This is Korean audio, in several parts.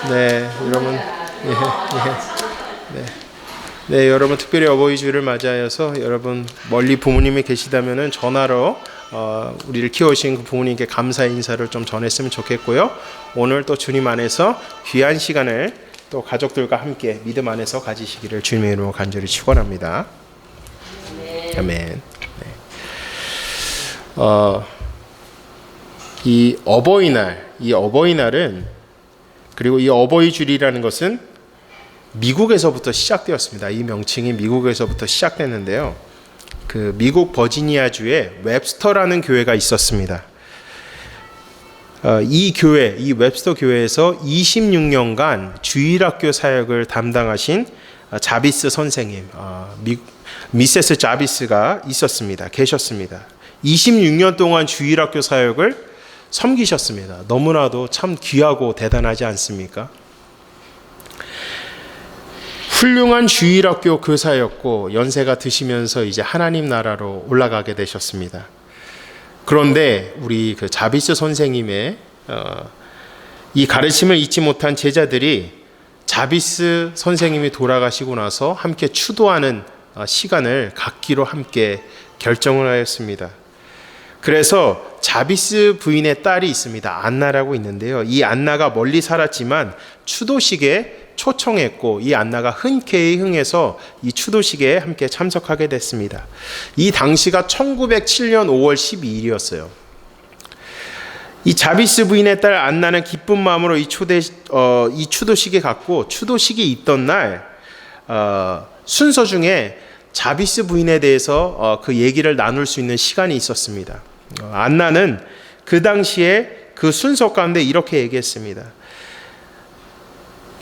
네, 여러분, 네, 여러분 특별히 어버이 주일을 맞이하여서 여러분 멀리 부모님이 계시다면은 전화로 우리를 키우신 그 부모님께 감사 인사를 좀 전했으면 좋겠고요. 오늘 또 주님 안에서 귀한 시간을 또 가족들과 함께 믿음 안에서 가지시기를 주님의 이름으로 간절히 축원합니다. 아멘. 네. 이 어버이날은 그리고 이 어버이 주일이라는 것은 미국에서부터 시작되었습니다. 이 명칭이 미국에서부터 시작됐는데요. 그 미국 버지니아주에 웹스터라는 교회가 있었습니다. 이 웹스터 교회에서 26년간 주일학교 사역을 담당하신 자비스 선생님, 미세스 자비스가 계셨습니다. 26년 동안 주일학교 사역을 섬기셨습니다. 너무나도 참 귀하고 대단하지 않습니까? 훌륭한 주일학교 교사였고 연세가 드시면서 이제 하나님 나라로 올라가게 되셨습니다. 그런데 우리 그 자비스 선생님의 이 가르침을 잊지 못한 제자들이 자비스 선생님이 돌아가시고 나서 함께 추도하는 시간을 갖기로 함께 결정을 하였습니다. 그래서 자비스 부인의 딸이 있습니다. 안나라고 있는데요. 이 안나가 멀리 살았지만 추도식에 초청했고 이 안나가 흔쾌히 흥해서 이 추도식에 함께 참석하게 됐습니다. 이 당시가 1907년 5월 12일이었어요. 이 자비스 부인의 딸 안나는 기쁜 마음으로 이 추도식에 갔고 추도식이 있던 날 순서 중에 자비스 부인에 대해서 그 얘기를 나눌 수 있는 시간이 있었습니다. 안나는 그 당시에 그 순서 가운데 이렇게 얘기했습니다.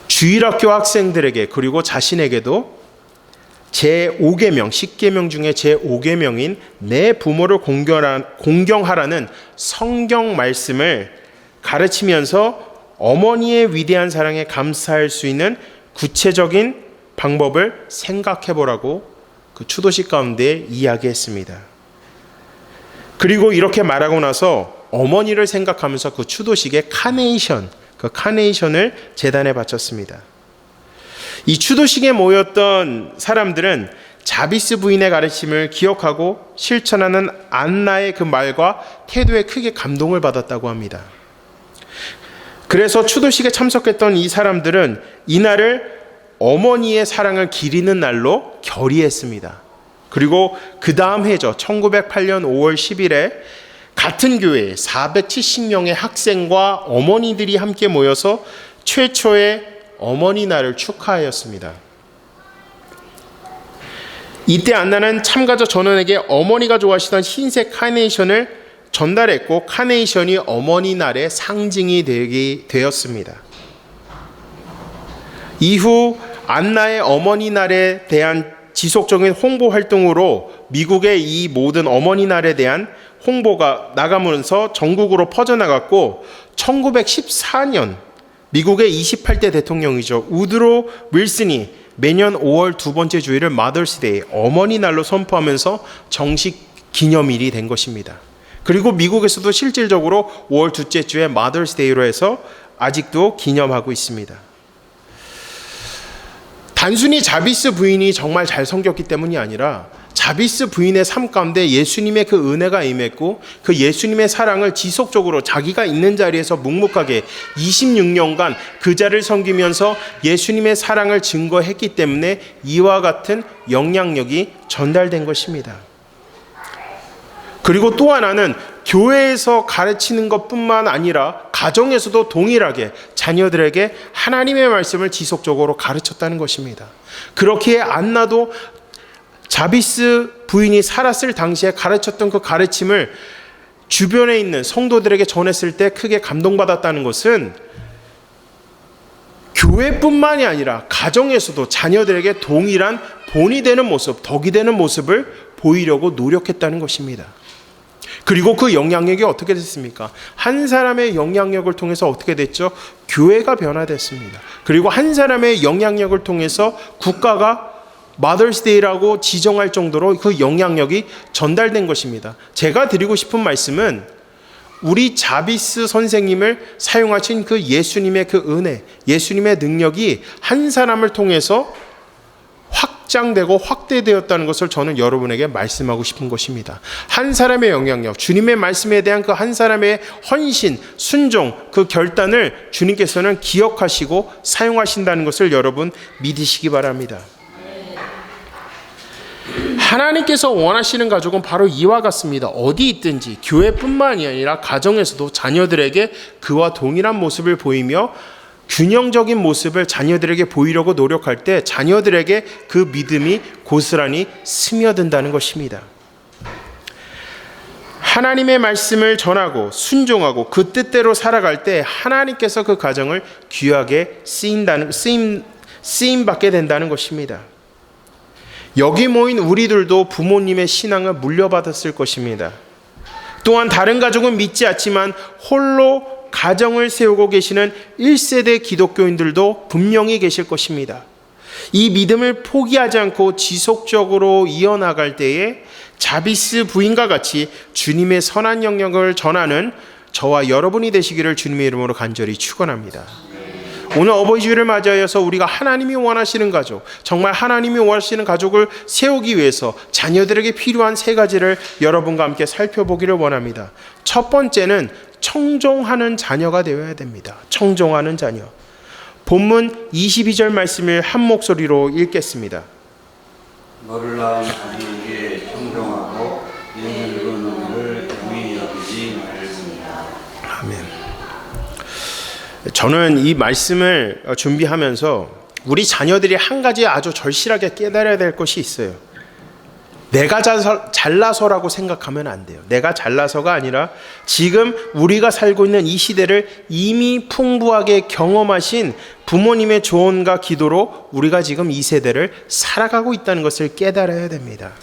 주일학교 학생들에게 그리고 자신에게도 제5계명, 10계명 중에 제5계명인 내 부모를 공경하라는 성경 말씀을 가르치면서 어머니의 위대한 사랑에 감사할 수 있는 구체적인 방법을 생각해 보라고 그 추도식 가운데 이야기했습니다. 그리고 이렇게 말하고 나서 어머니를 생각하면서 그 추도식에 카네이션을 제단에 바쳤습니다. 이 추도식에 모였던 사람들은 자비스 부인의 가르침을 기억하고 실천하는 안나의 그 말과 태도에 크게 감동을 받았다고 합니다. 그래서 추도식에 참석했던 이 사람들은 이날을 어머니의 사랑을 기리는 날로 결의했습니다. 그리고 그 다음 해죠. 1908년 5월 10일에 같은 교회에 470명의 학생과 어머니들이 함께 모여서 최초의 어머니 날을 축하하였습니다. 이때 안나는 참가자 전원에게 어머니가 좋아하시던 흰색 카네이션을 전달했고 카네이션이 어머니 날의 상징이 되었습니다. 이후 안나의 어머니 날에 대한 지속적인 홍보 활동으로 미국의 이 모든 어머니 날에 대한 홍보가 나가면서 전국으로 퍼져나갔고 1914년 미국의 28대 대통령이죠. 우드로 윌슨이 매년 5월 두 번째 주일을 마더스데이 어머니 날로 선포하면서 정식 기념일이 된 것입니다. 그리고 미국에서도 실질적으로 5월 둘째 주에 마더스데이로 해서 아직도 기념하고 있습니다. 단순히 자비스 부인이 정말 잘 섬겼기 때문이 아니라 자비스 부인의 삶 가운데 예수님의 그 은혜가 임했고 그 예수님의 사랑을 지속적으로 자기가 있는 자리에서 묵묵하게 26년간 그 자를 섬기면서 예수님의 사랑을 증거했기 때문에 이와 같은 영향력이 전달된 것입니다. 그리고 또 하나는 교회에서 가르치는 것뿐만 아니라 가정에서도 동일하게 자녀들에게 하나님의 말씀을 지속적으로 가르쳤다는 것입니다. 그렇기에 안나도 자비스 부인이 살았을 당시에 가르쳤던 그 가르침을 주변에 있는 성도들에게 전했을 때 크게 감동받았다는 것은 교회뿐만이 아니라 가정에서도 자녀들에게 동일한 본이 되는 모습, 덕이 되는 모습을 보이려고 노력했다는 것입니다. 그리고 그 영향력이 어떻게 됐습니까? 한 사람의 영향력을 통해서 어떻게 됐죠? 교회가 변화됐습니다. 그리고 한 사람의 영향력을 통해서 국가가 마더스데이라고 지정할 정도로 그 영향력이 전달된 것입니다. 제가 드리고 싶은 말씀은 우리 자비스 선생님을 사용하신 그 예수님의 그 은혜, 예수님의 능력이 한 사람을 통해서 확장되고 확대되었다는 것을 저는 여러분에게 말씀하고 싶은 것입니다. 한 사람의 영향력, 주님의 말씀에 대한 그 한 사람의 헌신, 순종, 그 결단을 주님께서는 기억하시고 사용하신다는 것을 여러분 믿으시기 바랍니다. 하나님께서 원하시는 가족은 바로 이와 같습니다. 어디 있든지 교회뿐만이 아니라 가정에서도 자녀들에게 그와 동일한 모습을 보이며 균형적인 모습을 자녀들에게 보이려고 노력할 때 자녀들에게 그 믿음이 고스란히 스며든다는 것입니다. 하나님의 말씀을 전하고 순종하고 그 뜻대로 살아갈 때 하나님께서 그 가정을 귀하게 쓰임받게 된다는 것입니다. 여기 모인 우리들도 부모님의 신앙을 물려받았을 것입니다. 또한 다른 가족은 믿지 않지만 홀로 가정을 세우고 계시는 1세대 기독교인들도 분명히 계실 것입니다. 이 믿음을 포기하지 않고 지속적으로 이어나갈 때에 자비스 부인과 같이 주님의 선한 영역을 전하는 저와 여러분이 되시기를 주님의 이름으로 간절히 축원합니다. 오늘 어버이 주일을 맞이하여서 우리가 하나님이 원하시는 가족, 정말 하나님이 원하시는 가족을 세우기 위해서 자녀들에게 필요한 세 가지를 여러분과 함께 살펴보기를 원합니다. 첫 번째는 청종하는 자녀가 되어야 됩니다. 청종하는 자녀. 본문 22절 말씀을 한 목소리로 읽겠습니다. 너를 낳은 아기에게 청종하고 늙은 놈을 긍휼히 여기지 말습니다. 아멘. 저는 이 말씀을 준비하면서 우리 자녀들이 한 가지 아주 절실하게 깨달아야 될 것이 있어요. 내가 잘나서라고 생각하면 안 돼요. 내가 잘나서가 아니라 지금 우리가 살고 있는 이 시대를 이미 풍부하게 경험하신 부모님의 조언과 기도로 우리가 지금 이 세대를 살아가고 있다는 것을 깨달아야 됩니다.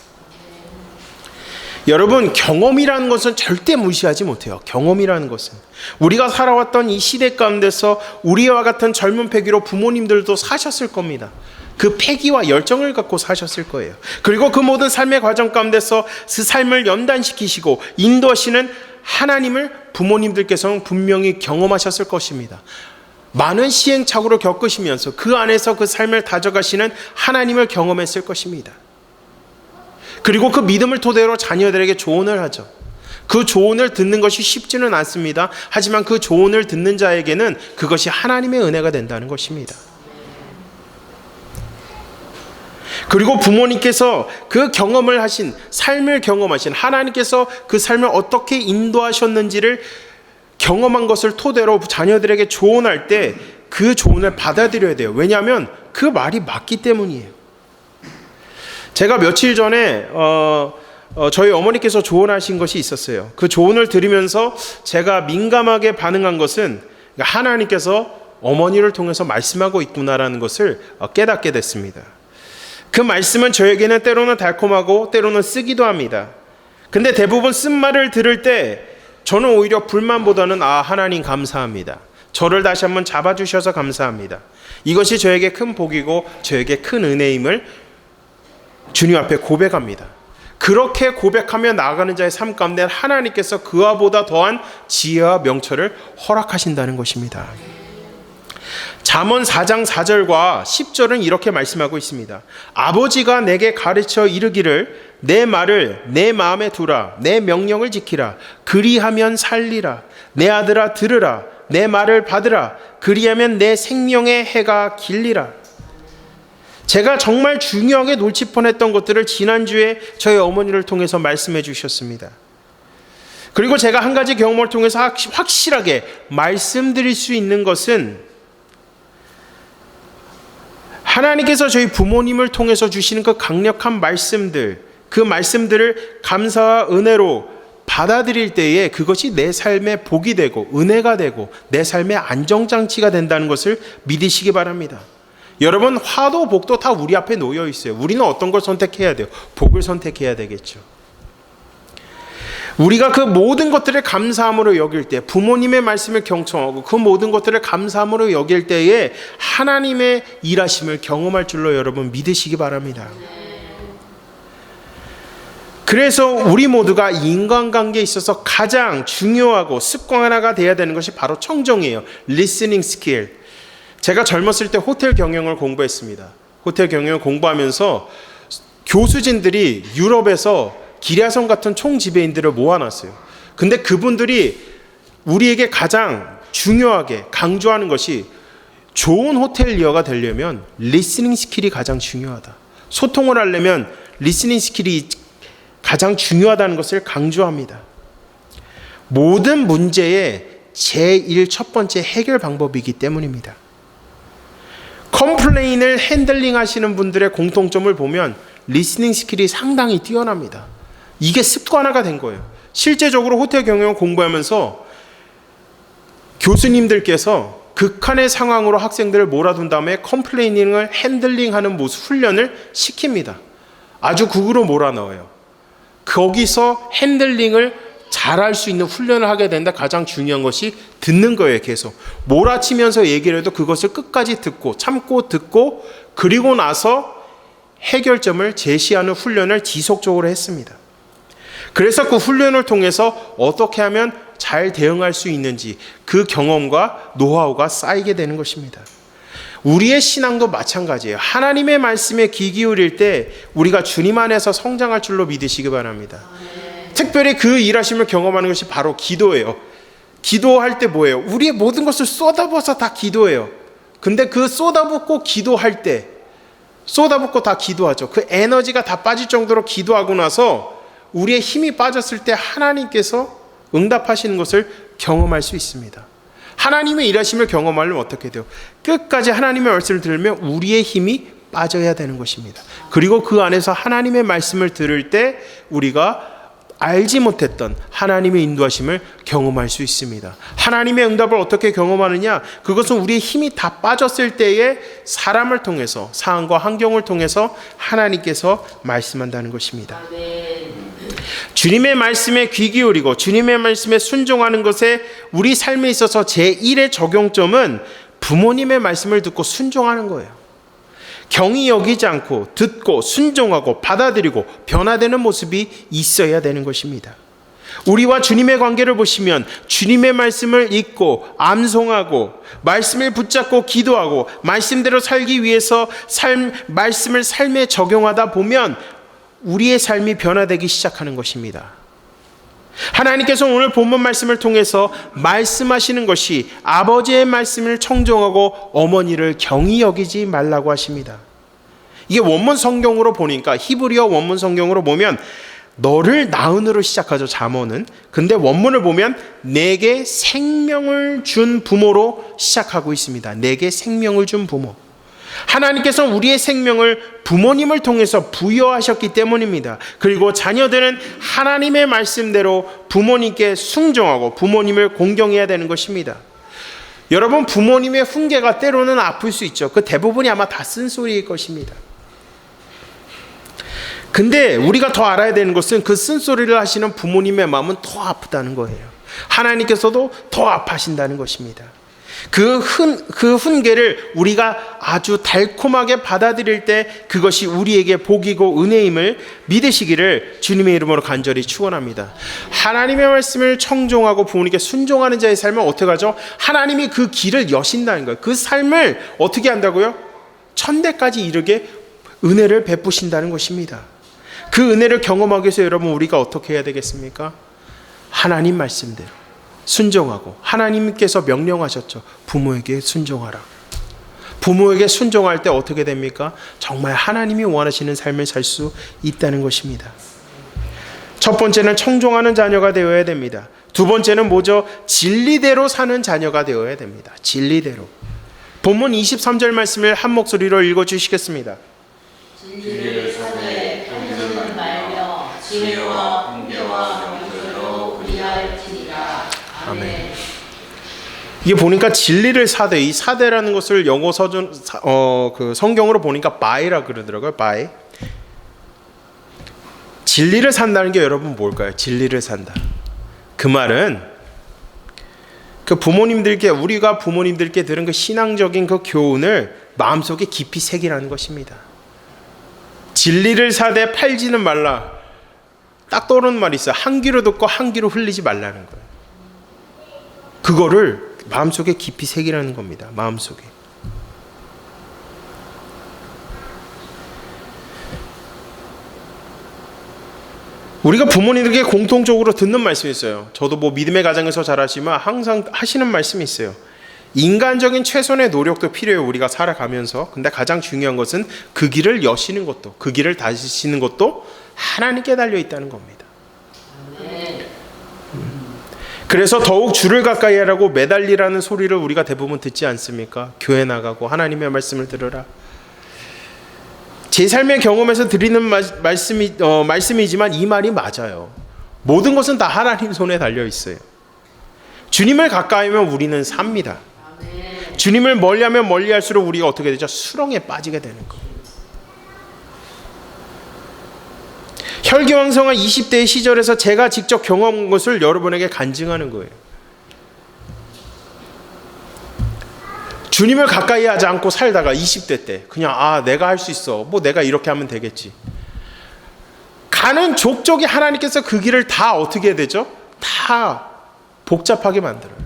여러분, 경험이라는 것은 절대 무시하지 못해요. 경험이라는 것은 우리가 살아왔던 이 시대 가운데서 우리와 같은 젊은 패기로 부모님들도 사셨을 겁니다. 그 패기와 열정을 갖고 사셨을 거예요. 그리고 그 모든 삶의 과정 가운데서 그 삶을 연단시키시고 인도하시는 하나님을 부모님들께서는 분명히 경험하셨을 것입니다. 많은 시행착오를 겪으시면서 그 안에서 그 삶을 다져가시는 하나님을 경험했을 것입니다. 그리고 그 믿음을 토대로 자녀들에게 조언을 하죠. 그 조언을 듣는 것이 쉽지는 않습니다. 하지만 그 조언을 듣는 자에게는 그것이 하나님의 은혜가 된다는 것입니다. 그리고 부모님께서 그 경험을 하신, 삶을 경험하신 하나님께서 그 삶을 어떻게 인도하셨는지를 경험한 것을 토대로 자녀들에게 조언할 때 그 조언을 받아들여야 돼요. 왜냐하면 그 말이 맞기 때문이에요. 제가 며칠 전에 저희 어머니께서 조언하신 것이 있었어요. 그 조언을 들으면서 제가 민감하게 반응한 것은 하나님께서 어머니를 통해서 말씀하고 있구나라는 것을 깨닫게 됐습니다. 그 말씀은 저에게는 때로는 달콤하고 때로는 쓰기도 합니다. 근데 대부분 쓴 말을 들을 때 저는 오히려 불만보다는 하나님 감사합니다. 저를 다시 한번 잡아주셔서 감사합니다. 이것이 저에게 큰 복이고 저에게 큰 은혜임을 주님 앞에 고백합니다. 그렇게 고백하며 나아가는 자의 삶 가운데 하나님께서 그와 보다 더한 지혜와 명철을 허락하신다는 것입니다. 잠언 4장 4절과 10절은 이렇게 말씀하고 있습니다. 아버지가 내게 가르쳐 이르기를 내 말을 내 마음에 두라. 내 명령을 지키라. 그리하면 살리라. 내 아들아 들으라. 내 말을 받으라. 그리하면 내 생명의 해가 길리라. 제가 정말 중요하게 놓칠 뻔했던 것들을 지난주에 저희 어머니를 통해서 말씀해 주셨습니다. 그리고 제가 한 가지 경험을 통해서 확실하게 말씀드릴 수 있는 것은 하나님께서 저희 부모님을 통해서 주시는 그 강력한 말씀들, 그 말씀들을 감사와 은혜로 받아들일 때에 그것이 내 삶의 복이 되고 은혜가 되고 내 삶의 안정장치가 된다는 것을 믿으시기 바랍니다. 여러분, 화도 복도 다 우리 앞에 놓여 있어요. 우리는 어떤 걸 선택해야 돼요? 복을 선택해야 되겠죠. 우리가 그 모든 것들을 감사함으로 여길 때, 부모님의 말씀을 경청하고 그 모든 것들을 감사함으로 여길 때에 하나님의 일하심을 경험할 줄로 여러분 믿으시기 바랍니다. 그래서 우리 모두가 인간관계에 있어서 가장 중요하고 습관화가 돼야 되는 것이 바로 청정이에요. 리스닝 스킬. 제가 젊었을 때 호텔 경영을 공부했습니다. 호텔 경영을 공부하면서 교수진들이 유럽에서 기랴성 같은 총지배인들을 모아놨어요. 근데 그분들이 우리에게 가장 중요하게 강조하는 것이 좋은 호텔리어가 되려면 리스닝 스킬이 가장 중요하다. 소통을 하려면 리스닝 스킬이 가장 중요하다는 것을 강조합니다. 모든 문제의 제1 첫 번째 해결 방법이기 때문입니다. 컴플레인을 핸들링 하시는 분들의 공통점을 보면 리스닝 스킬이 상당히 뛰어납니다. 이게 습관화가 된 거예요. 실제적으로 호텔 경영을 공부하면서 교수님들께서 극한의 상황으로 학생들을 몰아둔 다음에 컴플레이닝을 핸들링하는 모습 훈련을 시킵니다. 아주 극으로 몰아넣어요. 거기서 핸들링을 잘할 수 있는 훈련을 하게 되는데 가장 중요한 것이 듣는 거예요. 계속 몰아치면서 얘기를 해도 그것을 끝까지 듣고 참고 듣고 그리고 나서 해결점을 제시하는 훈련을 지속적으로 했습니다. 그래서 그 훈련을 통해서 어떻게 하면 잘 대응할 수 있는지 그 경험과 노하우가 쌓이게 되는 것입니다. 우리의 신앙도 마찬가지예요. 하나님의 말씀에 귀 기울일 때 우리가 주님 안에서 성장할 줄로 믿으시기 바랍니다. 특별히 그 일하심을 경험하는 것이 바로 기도예요. 기도할 때 뭐예요? 우리의 모든 것을 쏟아부어서 다 기도해요. 근데 그 쏟아붓고 기도할 때 쏟아붓고 다 기도하죠. 그 에너지가 다 빠질 정도로 기도하고 나서 우리의 힘이 빠졌을 때 하나님께서 응답하시는 것을 경험할 수 있습니다. 하나님의 일하심을 경험하려면 어떻게 돼요? 끝까지 하나님의 말씀을 들으면 우리의 힘이 빠져야 되는 것입니다. 그리고 그 안에서 하나님의 말씀을 들을 때 우리가 알지 못했던 하나님의 인도하심을 경험할 수 있습니다. 하나님의 응답을 어떻게 경험하느냐? 그것은 우리의 힘이 다 빠졌을 때에 사람을 통해서, 상황과 환경을 통해서 하나님께서 말씀한다는 것입니다. 주님의 말씀에 귀 기울이고 주님의 말씀에 순종하는 것에 우리 삶에 있어서 제1의 적용점은 부모님의 말씀을 듣고 순종하는 거예요. 경히 여기지 않고 듣고 순종하고 받아들이고 변화되는 모습이 있어야 되는 것입니다. 우리와 주님의 관계를 보시면 주님의 말씀을 읽고 암송하고 말씀을 붙잡고 기도하고 말씀대로 살기 위해서 말씀을 삶에 적용하다 보면 우리의 삶이 변화되기 시작하는 것입니다. 하나님께서 오늘 본문 말씀을 통해서 말씀하시는 것이 아버지의 말씀을 청종하고 어머니를 경히 여기지 말라고 하십니다. 이게 원문 성경으로 보니까 히브리어 원문 성경으로 보면 너를 낳은으로 시작하죠. 잠언은. 근데 원문을 보면 내게 생명을 준 부모로 시작하고 있습니다. 내게 생명을 준 부모. 하나님께서 우리의 생명을 부모님을 통해서 부여하셨기 때문입니다. 그리고 자녀들은 하나님의 말씀대로 부모님께 순종하고 부모님을 공경해야 되는 것입니다. 여러분, 부모님의 훈계가 때로는 아플 수 있죠. 그 대부분이 아마 다 쓴소리일 것입니다. 근데 우리가 더 알아야 되는 것은 그 쓴소리를 하시는 부모님의 마음은 더 아프다는 거예요. 하나님께서도 더 아파하신다는 것입니다. 그 훈계를 우리가 아주 달콤하게 받아들일 때 그것이 우리에게 복이고 은혜임을 믿으시기를 주님의 이름으로 간절히 축원합니다. 하나님의 말씀을 청종하고 부모님께 순종하는 자의 삶은 어떻게 하죠? 하나님이 그 길을 여신다는 거예요. 그 삶을 어떻게 한다고요? 천대까지 이르게 은혜를 베푸신다는 것입니다. 그 은혜를 경험하기 위해서 여러분 우리가 어떻게 해야 되겠습니까? 하나님 말씀대로 순종하고, 하나님께서 명령하셨죠. 부모에게 순종하라. 부모에게 순종할 때 어떻게 됩니까? 정말 하나님이 원하시는 삶을 살 수 있다는 것입니다. 첫 번째는 청종하는 자녀가 되어야 됩니다. 두 번째는 뭐죠? 진리대로 사는 자녀가 되어야 됩니다. 진리대로. 본문 23절 말씀을 한 목소리로 읽어주시겠습니다. 진리를 사되 편지는 말며 지혜와 훈계와 명철로 그리하였지니라. 아멘. 이게 보니까 진리를 사대, 이 사대라는 것을 영어 서준 그 성경으로 보니까 by라 그러더라고요. by. 진리를 산다는 게 여러분 뭘까요? 진리를 산다. 그 말은 그 부모님들께, 우리가 부모님들께 들은 그 신앙적인 그 교훈을 마음속에 깊이 새기라는 것입니다. 진리를 사되 팔지는 말라. 딱 떠오르는 말이 있어요. 한 귀로 듣고 한 귀로 흘리지 말라는 거예요. 그거를 마음속에 깊이 새기라는 겁니다. 마음속에. 우리가 부모님들에게 공통적으로 듣는 말씀이 있어요. 저도 뭐 믿음의 가정에서 자라시면 항상 하시는 말씀이 있어요. 인간적인 최선의 노력도 필요해요. 우리가 살아가면서. 근데 가장 중요한 것은 그 길을 여시는 것도, 그 길을 다지시는 것도 하나님께 달려 있다는 겁니다. 그래서 더욱 주를 가까이 하라고 매달리라는 소리를 우리가 대부분 듣지 않습니까? 교회 나가고 하나님의 말씀을 들으라. 제 삶의 경험에서 드리는 말씀이지만 이 말이 맞아요. 모든 것은 다 하나님 손에 달려 있어요. 주님을 가까이 하면 우리는 삽니다. 주님을 멀리하면 멀리할수록 우리가 어떻게 되죠? 수렁에 빠지게 되는 거예요. 혈기왕성한 20대의 시절에서 제가 직접 경험한 것을 여러분에게 간증하는 거예요. 주님을 가까이 하지 않고 살다가 20대 때 그냥 내가 할 수 있어. 뭐 내가 이렇게 하면 되겠지. 가는 족족이 하나님께서 그 길을 다 어떻게 해야 되죠? 다 복잡하게 만들어요.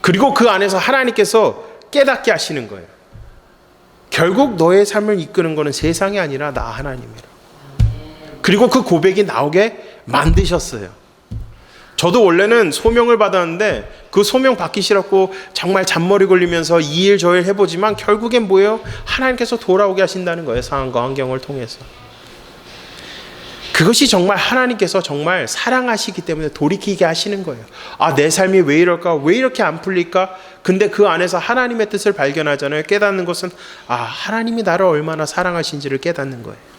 그리고 그 안에서 하나님께서 깨닫게 하시는 거예요. 결국 너의 삶을 이끄는 것은 세상이 아니라 나 하나님이라. 그리고 그 고백이 나오게 만드셨어요. 저도 원래는 소명을 받았는데 그 소명 받기 싫었고 정말 잔머리 굴리면서 이 일 저 일 해보지만 결국엔 뭐예요? 하나님께서 돌아오게 하신다는 거예요. 상황과 환경을 통해서. 그것이 정말 하나님께서 정말 사랑하시기 때문에 돌이키게 하시는 거예요. 내 삶이 왜 이럴까? 왜 이렇게 안 풀릴까? 근데 그 안에서 하나님의 뜻을 발견하잖아요. 깨닫는 것은 하나님이 나를 얼마나 사랑하신지를 깨닫는 거예요.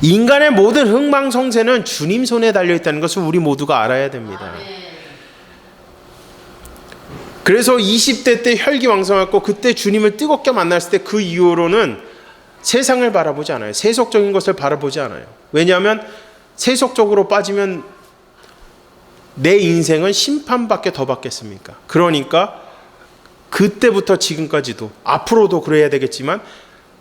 인간의 모든 흥망성쇠는 주님 손에 달려있다는 것을 우리 모두가 알아야 됩니다. 그래서 20대 때 혈기왕성했고 그때 주님을 뜨겁게 만났을 때 그 이후로는 세상을 바라보지 않아요. 세속적인 것을 바라보지 않아요. 왜냐하면 세속적으로 빠지면 내 인생은 심판밖에 더 받겠습니까? 그러니까 그때부터 지금까지도 앞으로도 그래야 되겠지만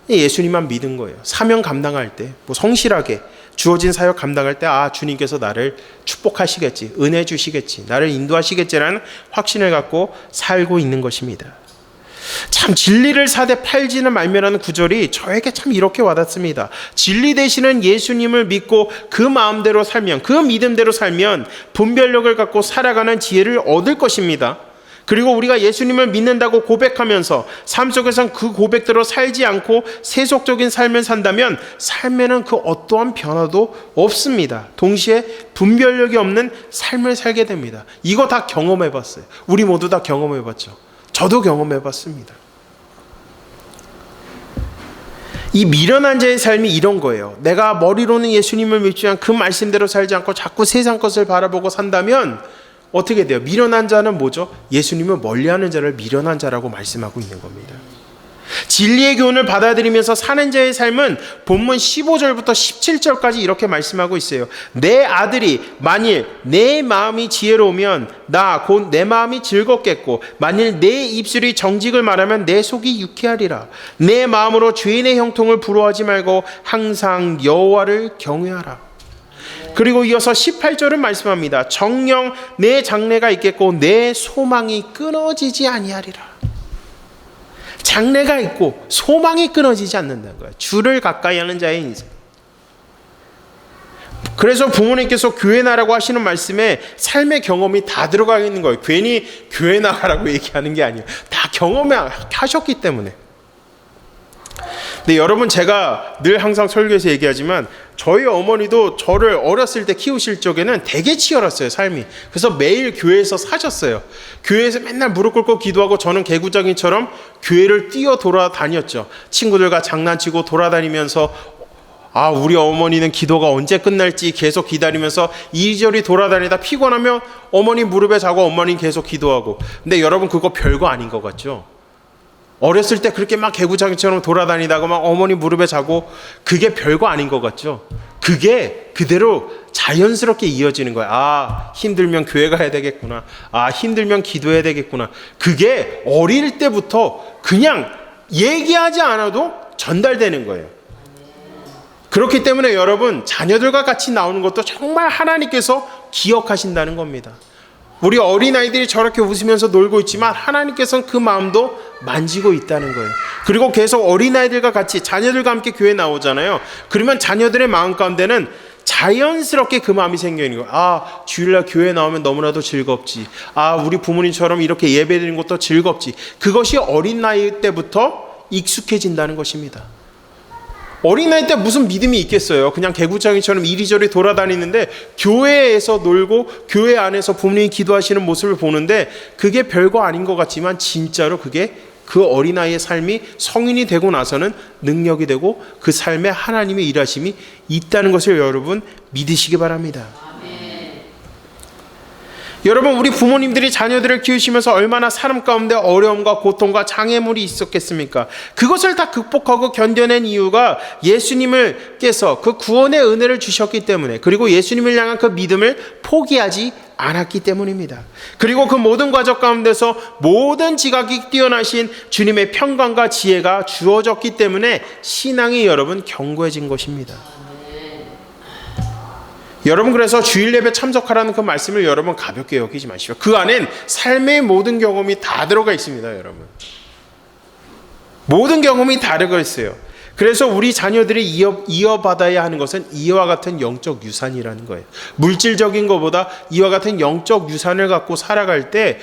예수님만 믿은 거예요. 사명 감당할 때, 성실하게 주어진 사역 감당할 때 주님께서 나를 축복하시겠지, 은혜 주시겠지, 나를 인도하시겠지라는 확신을 갖고 살고 있는 것입니다. 참 진리를 사되 팔지는 말며라는 구절이 저에게 참 이렇게 와닿습니다. 진리 되시는 예수님을 믿고 그 마음대로 살면, 그 믿음대로 살면 분별력을 갖고 살아가는 지혜를 얻을 것입니다. 그리고 우리가 예수님을 믿는다고 고백하면서 삶 속에선 그 고백대로 살지 않고 세속적인 삶을 산다면 삶에는 그 어떠한 변화도 없습니다. 동시에 분별력이 없는 삶을 살게 됩니다. 이거 다 경험해봤어요. 우리 모두 다 경험해봤죠. 저도 경험해봤습니다. 이 미련한 자의 삶이 이런 거예요. 내가 머리로는 예수님을 믿지만 그 말씀대로 살지 않고 자꾸 세상 것을 바라보고 산다면 어떻게 돼요? 미련한 자는 뭐죠? 예수님을 멀리하는 자를 미련한 자라고 말씀하고 있는 겁니다. 진리의 교훈을 받아들이면서 사는 자의 삶은 본문 15절부터 17절까지 이렇게 말씀하고 있어요. 내 아들이 만일 내 마음이 지혜로우면 나 곧 내 마음이 즐겁겠고 만일 내 입술이 정직을 말하면 내 속이 유쾌하리라. 내 마음으로 죄인의 형통을 부러워하지 말고 항상 여호와를 경외하라. 그리고 이어서 18절은 말씀합니다. 정녕 내 장래가 있겠고 내 소망이 끊어지지 아니하리라. 장래가 있고 소망이 끊어지지 않는다는 거예요. 주를 가까이 하는 자의 인생. 그래서 부모님께서 교회 나라고 하시는 말씀에 삶의 경험이 다 들어가 있는 거예요. 괜히 교회 나가라고 얘기하는 게 아니에요. 다 경험하셨기 때문에. 근데 여러분, 제가 늘 항상 설교에서 얘기하지만 저희 어머니도 저를 어렸을 때 키우실 적에는 되게 치열했어요, 삶이. 그래서 매일 교회에서 사셨어요. 교회에서 맨날 무릎 꿇고 기도하고 저는 개구장이처럼 교회를 뛰어 돌아다녔죠. 친구들과 장난치고 돌아다니면서 우리 어머니는 기도가 언제 끝날지 계속 기다리면서 이리저리 돌아다니다 피곤하면 어머니 무릎에 자고 어머니는 계속 기도하고. 근데 여러분, 그거 별거 아닌 것 같죠? 어렸을 때 그렇게 막 개구장이처럼 돌아다니다가 막 어머니 무릎에 자고, 그게 별거 아닌 것 같죠? 그게 그대로 자연스럽게 이어지는 거야. 힘들면 교회 가야 되겠구나. 힘들면 기도해야 되겠구나. 그게 어릴 때부터 그냥 얘기하지 않아도 전달되는 거예요. 그렇기 때문에 여러분, 자녀들과 같이 나오는 것도 정말 하나님께서 기억하신다는 겁니다. 우리 어린아이들이 저렇게 웃으면서 놀고 있지만 하나님께서는 그 마음도 만지고 있다는 거예요. 그리고 계속 어린아이들과 같이 자녀들과 함께 교회 나오잖아요. 그러면 자녀들의 마음 가운데는 자연스럽게 그 마음이 생기는 거예요. 아, 주일날 교회 나오면 너무나도 즐겁지. 아, 우리 부모님처럼 이렇게 예배드리는 것도 즐겁지. 그것이 어린 나이 때부터 익숙해진다는 것입니다. 어린 나이 때 무슨 믿음이 있겠어요. 그냥 개구장이처럼 이리저리 돌아다니는데 교회에서 놀고 교회 안에서 부모님이 기도하시는 모습을 보는데 그게 별거 아닌 것 같지만 진짜로 그게 그 어린아이의 삶이 성인이 되고 나서는 능력이 되고 그 삶에 하나님의 일하심이 있다는 것을 여러분 믿으시기 바랍니다. 여러분, 우리 부모님들이 자녀들을 키우시면서 얼마나 삶 가운데 어려움과 고통과 장애물이 있었겠습니까? 그것을 다 극복하고 견뎌낸 이유가 예수님께서 그 구원의 은혜를 주셨기 때문에, 그리고 예수님을 향한 그 믿음을 포기하지 않았기 때문입니다. 그리고 그 모든 과정 가운데서 모든 지각이 뛰어나신 주님의 평강과 지혜가 주어졌기 때문에 신앙이 여러분 견고해진 것입니다. 여러분, 그래서 주일 예배 참석하라는 그 말씀을 여러분 가볍게 여기지 마시고 그 안엔 삶의 모든 경험이 다 들어가 있습니다. 여러분, 모든 경험이 다 들어가 있어요. 그래서 우리 자녀들이 이어받아야 하는 것은 이와 같은 영적 유산이라는 거예요. 물질적인 것보다 이와 같은 영적 유산을 갖고 살아갈 때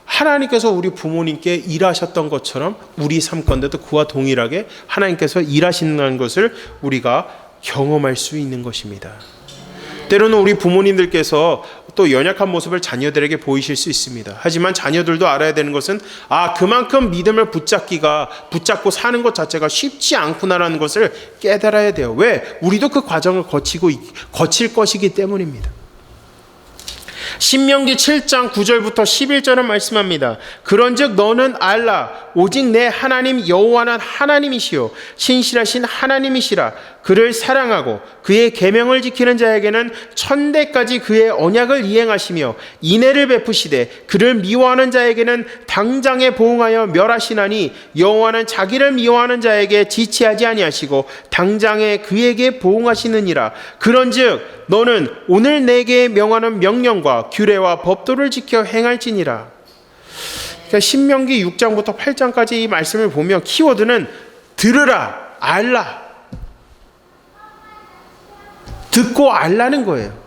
하나님께서 우리 부모님께 일하셨던 것처럼 우리 삶 가운데도 그와 동일하게 하나님께서 일하신다는 것을 우리가 경험할 수 있는 것입니다. 때로는 우리 부모님들께서 또 연약한 모습을 자녀들에게 보이실 수 있습니다. 하지만 자녀들도 알아야 되는 것은 그만큼 믿음을 붙잡고 사는 것 자체가 쉽지 않구나라는 것을 깨달아야 돼요. 왜? 우리도 그 과정을 거칠 것이기 때문입니다. 신명기 7장 9절부터 11절은 말씀합니다. 그런즉 너는 알라 오직 내 하나님 여호와는 하나님이시요 신실하신 하나님이시라. 그를 사랑하고 그의 계명을 지키는 자에게는 천대까지 그의 언약을 이행하시며 인애를 베푸시되 그를 미워하는 자에게는 당장에 보응하여 멸하시나니 여호와는 자기를 미워하는 자에게 지체하지 아니하시고 당장에 그에게 보응하시느니라. 그런즉 너는 오늘 내게 명하는 명령과 규례와 법도를 지켜 행할지니라. 그러니까 신명기 6장부터 8장까지 이 말씀을 보면 키워드는 들으라, 알라, 듣고 알라는 거예요.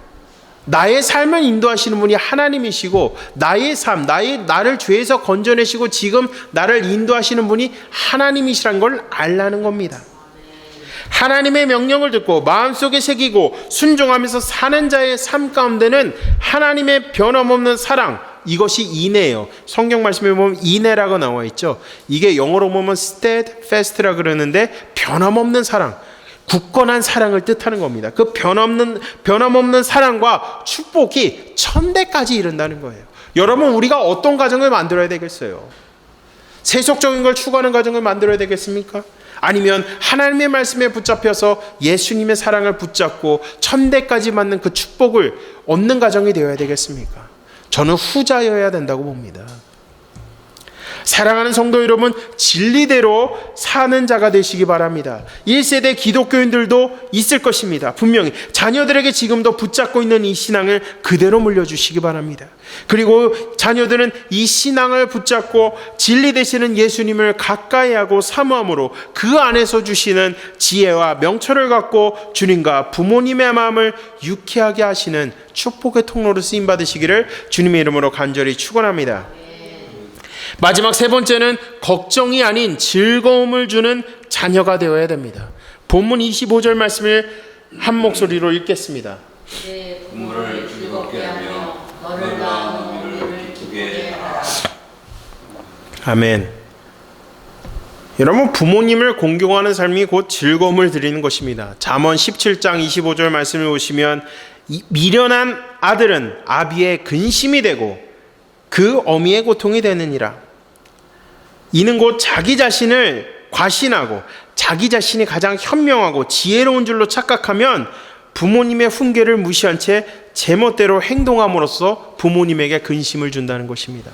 나의 삶을 인도하시는 분이 하나님이시고 나의 삶, 나를 죄에서 건져내시고 지금 나를 인도하시는 분이 하나님이시란 걸 알라는 겁니다. 하나님의 명령을 듣고 마음속에 새기고 순종하면서 사는 자의 삶 가운데는 하나님의 변함없는 사랑, 이것이 인애예요. 성경 말씀에 보면 인애라고 나와 있죠. 이게 영어로 보면 steadfast라 그러는데 변함없는 사랑, 굳건한 사랑을 뜻하는 겁니다. 그 변함없는 사랑과 축복이 천대까지 이른다는 거예요. 여러분, 우리가 어떤 가정을 만들어야 되겠어요? 세속적인 걸 추구하는 가정을 만들어야 되겠습니까? 아니면 하나님의 말씀에 붙잡혀서 예수님의 사랑을 붙잡고 천대까지 받는 그 축복을 얻는 가정이 되어야 되겠습니까? 저는 후자여야 된다고 봅니다. 사랑하는 성도 여러분, 진리대로 사는 자가 되시기 바랍니다. 1세대 기독교인들도 있을 것입니다. 분명히 자녀들에게 지금도 붙잡고 있는 이 신앙을 그대로 물려주시기 바랍니다. 그리고 자녀들은 이 신앙을 붙잡고 진리 되시는 예수님을 가까이하고 사모함으로 그 안에서 주시는 지혜와 명철을 갖고 주님과 부모님의 마음을 유쾌하게 하시는 축복의 통로로 쓰임받으시기를 주님의 이름으로 간절히 축원합니다. 마지막 세 번째는 걱정이 아닌 즐거움을 주는 자녀가 되어야 됩니다. 본문 25절 말씀을 한 목소리로 읽겠습니다. 내 부모를 즐겁게 하며 너를 낳은 우리를 기쁘게 하라. 아멘. 여러분, 부모님을 공경하는 삶이 곧 즐거움을 드리는 것입니다. 잠언 17장 25절 말씀을 보시면 미련한 아들은 아비의 근심이 되고 그 어미의 고통이 되느니라. 이는 곧 자기 자신을 과신하고 자기 자신이 가장 현명하고 지혜로운 줄로 착각하면 부모님의 훈계를 무시한 채 제멋대로 행동함으로써 부모님에게 근심을 준다는 것입니다.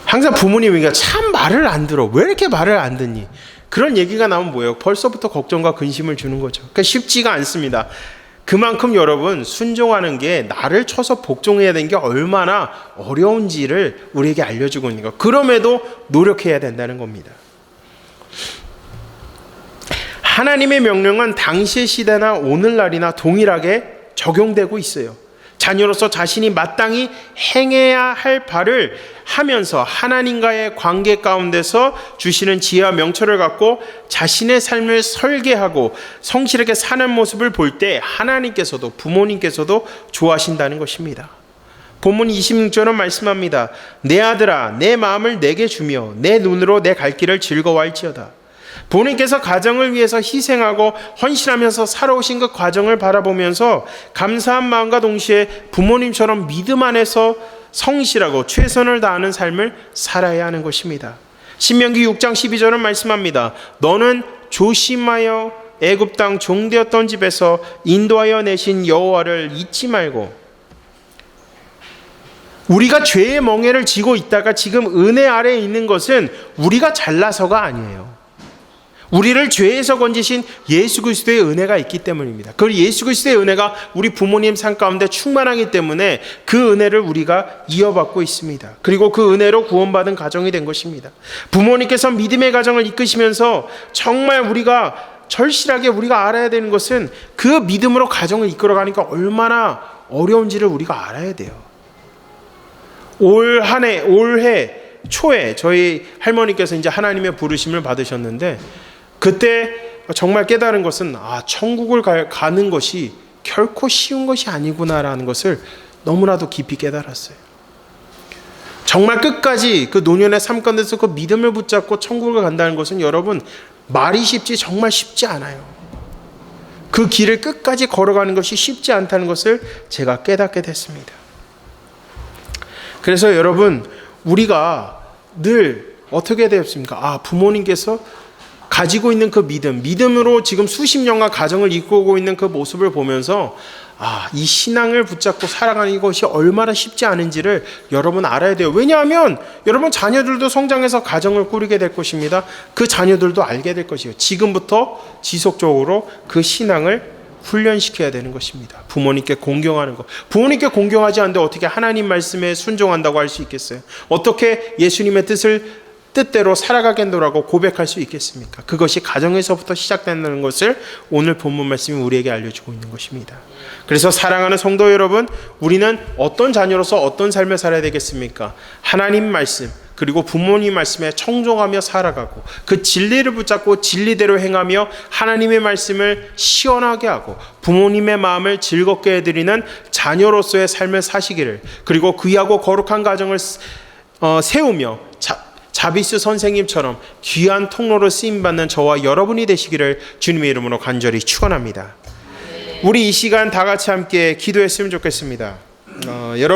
항상 부모님이 참 말을 안 들어. 왜 이렇게 말을 안 듣니? 그런 얘기가 나오면 뭐예요? 벌써부터 걱정과 근심을 주는 거죠. 그러니까 쉽지가 않습니다. 그만큼 여러분 순종하는 게 나를 쳐서 복종해야 되는 게 얼마나 어려운지를 우리에게 알려주고 있는 거. 그럼에도 노력해야 된다는 겁니다. 하나님의 명령은 당시의 시대나 오늘날이나 동일하게 적용되고 있어요. 자녀로서 자신이 마땅히 행해야 할 바를 하면서 하나님과의 관계 가운데서 주시는 지혜와 명철을 갖고 자신의 삶을 설계하고 성실하게 사는 모습을 볼 때 하나님께서도 부모님께서도 좋아하신다는 것입니다. 본문 26절은 말씀합니다. 내 아들아 내 마음을 내게 주며 내 눈으로 내 갈 길을 즐거워할지어다. 부모님께서 가정을 위해서 희생하고 헌신하면서 살아오신 그 과정을 바라보면서 감사한 마음과 동시에 부모님처럼 믿음 안에서 성실하고 최선을 다하는 삶을 살아야 하는 것입니다. 신명기 6장 12절은 말씀합니다. 너는 조심하여 애굽 땅 종되었던 집에서 인도하여 내신 여호와를 잊지 말고. 우리가 죄의 멍에를 지고 있다가 지금 은혜 아래에 있는 것은 우리가 잘나서가 아니에요. 우리를 죄에서 건지신 예수 그리스도의 은혜가 있기 때문입니다. 그 예수 그리스도의 은혜가 우리 부모님 삶 가운데 충만하기 때문에 그 은혜를 우리가 이어받고 있습니다. 그리고 그 은혜로 구원받은 가정이 된 것입니다. 부모님께서 믿음의 가정을 이끄시면서 정말 우리가 절실하게 우리가 알아야 되는 것은 그 믿음으로 가정을 이끌어가니까 얼마나 어려운지를 우리가 알아야 돼요. 올해 초에 저희 할머니께서 이제 하나님의 부르심을 받으셨는데 그때 정말 깨달은 것은 천국을 가는 것이 결코 쉬운 것이 아니구나라는 것을 너무나도 깊이 깨달았어요. 정말 끝까지 그 노년의 삶 가운데서 그 믿음을 붙잡고 천국을 간다는 것은 여러분 말이 쉽지 정말 쉽지 않아요. 그 길을 끝까지 걸어가는 것이 쉽지 않다는 것을 제가 깨닫게 됐습니다. 그래서 여러분 우리가 늘 어떻게 되었습니까? 부모님께서 가지고 있는 그 믿음으로 지금 수십 년간 가정을 이끌고 있는 그 모습을 보면서 이 신앙을 붙잡고 살아가는 것이 얼마나 쉽지 않은지를 여러분 알아야 돼요. 왜냐하면 여러분 자녀들도 성장해서 가정을 꾸리게 될 것입니다. 그 자녀들도 알게 될 것이에요. 지금부터 지속적으로 그 신앙을 훈련시켜야 되는 것입니다. 부모님께 공경하는 것. 부모님께 공경하지 않는데 어떻게 하나님 말씀에 순종한다고 할 수 있겠어요? 어떻게 예수님의 뜻대로 살아가겠노라고 고백할 수 있겠습니까? 그것이 가정에서부터 시작된다는 것을 오늘 본문 말씀이 우리에게 알려주고 있는 것입니다. 그래서 사랑하는 성도 여러분, 우리는 어떤 자녀로서 어떤 삶을 살아야 되겠습니까? 하나님 말씀 그리고 부모님 말씀에 청종하며 살아가고 그 진리를 붙잡고 진리대로 행하며 하나님의 말씀을 시원하게 하고 부모님의 마음을 즐겁게 해드리는 자녀로서의 삶을 사시기를, 그리고 귀하고 거룩한 가정을 세우며 자비스 선생님처럼 귀한 통로로 쓰임받는 저와 여러분이 되시기를 주님의 이름으로 간절히 축원합니다. 우리 이 시간 다 같이 함께 기도했으면 좋겠습니다. 여러분